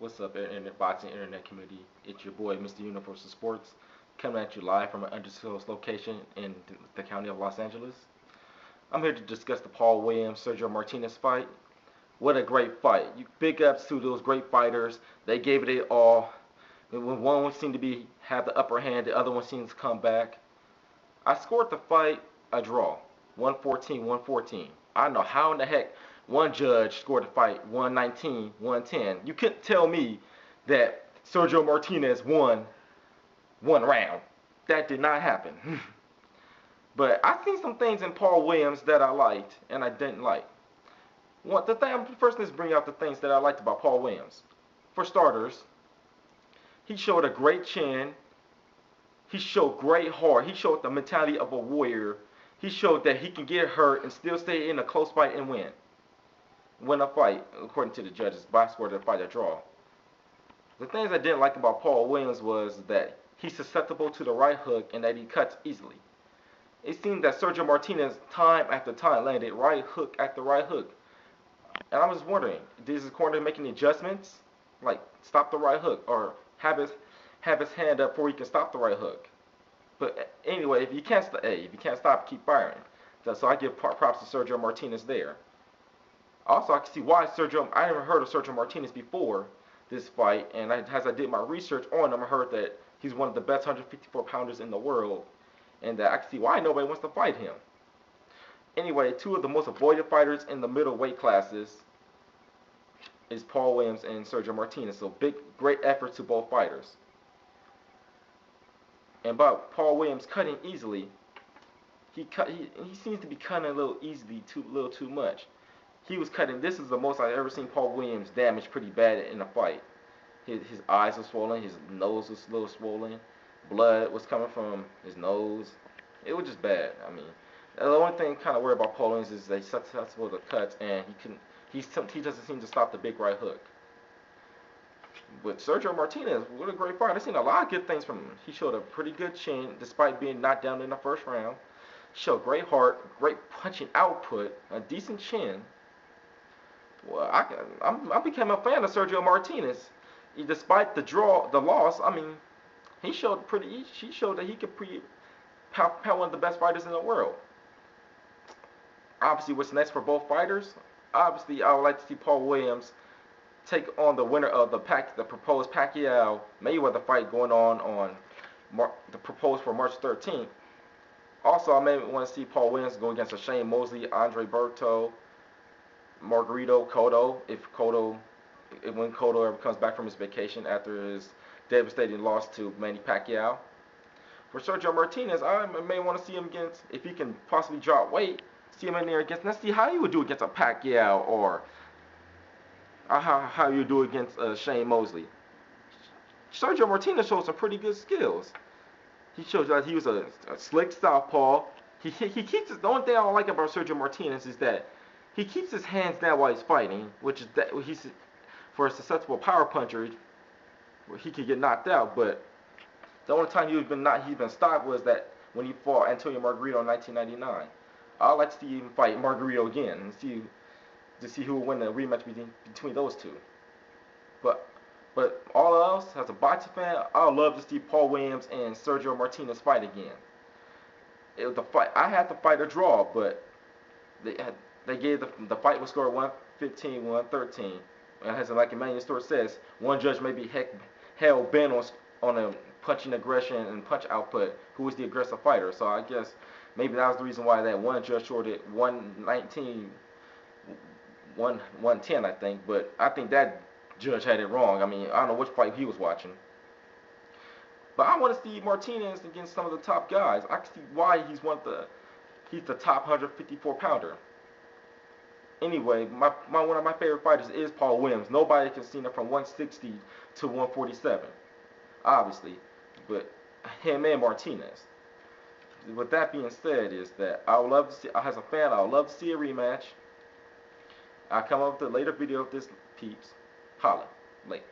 What's up, internet boxing internet community? It's your boy, Mr. Universal Sports, coming at you live from an undisclosed location in the county of Los Angeles. I'm here to discuss the Paul Williams-Sergio Martinez fight. What a great fight! Big ups to those great fighters. They gave it all. When one seemed to have the upper hand, the other one seems to come back. I scored the fight a draw, 114-114. I don't know how in the heck one judge scored the fight 119-110. You couldn't tell me that Sergio Martinez won one round. That did not happen. But I seen some things in Paul Williams that I liked and I didn't like. First, let's bring out the things that I liked about Paul Williams. For starters, he showed a great chin. He showed great heart. He showed the mentality of a warrior. He showed that he can get hurt and still stay in a close fight and win a fight, according to the judges. But I scored the fight a draw. The things I didn't like about Paul Williams was that he's susceptible to the right hook and that he cuts easily. It seemed that Sergio Martinez, time after time, landed right hook after right hook. And I was wondering, is his corner making adjustments? Like, stop the right hook, or have his hand up before he can stop the right hook. But anyway, if you can't stop, keep firing. So I give props to Sergio Martinez there. Also, I can see why I never heard of Sergio Martinez before this fight, and as I did my research on him, I heard that he's one of the best 154 pounders in the world, and that I can see why nobody wants to fight him. Anyway, two of the most avoided fighters in the middleweight classes is Paul Williams and Sergio Martinez. So great efforts to both fighters. And about Paul Williams cutting easily, he seems to be cutting a little too much. He was cutting. This is the most I've ever seen Paul Williams damaged pretty bad in a fight. His eyes were swollen. His nose was a little swollen. Blood was coming from his nose. It was just bad. I mean, the only thing kind of worried about Paul Williams is that he's susceptible to cuts, and he doesn't seem to stop the big right hook. But Sergio Martinez, what a great fight. I've seen a lot of good things from him. He showed a pretty good chin despite being knocked down in the first round. Showed great heart, great punching output, a decent chin. Well, I became a fan of Sergio Martinez. Despite the loss, I mean, he showed that he could pound one of the best fighters in the world. Obviously, what's next for both fighters? Obviously, I would like to see Paul Williams take on the winner of the proposed Pacquiao-Mayweather fight going on the proposed for March 13th. Also, I may want to see Paul Williams go against Shane Mosley, Andre Berto, Margarito Cotto, when Cotto ever comes back from his vacation after his devastating loss to Manny Pacquiao. For Sergio Martinez, I may want to see him against, if he can possibly drop weight, see him in there against, let's see how he would do against a Pacquiao, or how you do against Shane Mosley. Sergio Martinez showed some pretty good skills. He showed that he was a slick southpaw. He keeps the only thing I don't like about Sergio Martinez is that he keeps his hands down while he's fighting, which is that for a susceptible power puncher, where he could get knocked out. But the only time he's been stopped was that when he fought Antonio Margarito in 1999. I'd like to see him fight Margarito again and see who will win the rematch between those two. But all else, as a boxing fan, I would love to see Paul Williams and Sergio Martinez fight again. I had to fight a draw, but they gave the fight was scored 115-113. And as like Emmanuel Stewart says, one judge may be hell bent on a punching aggression and punch output. Who is the aggressive fighter? So I guess maybe that was the reason why that one judge scored it 119. 110, I think, but I think that judge had it wrong. I mean, I don't know which fight he was watching. But I want to see Martinez against some of the top guys. I can see why he's the top 154 pounder. Anyway, one of my favorite fighters is Paul Williams. Nobody can see him from 160 to 147, obviously, but him and Martinez. With that being said, is that I would love to see, as a fan, I would love to see a rematch. I'll come up with a later video of this, peeps. Holla. Late.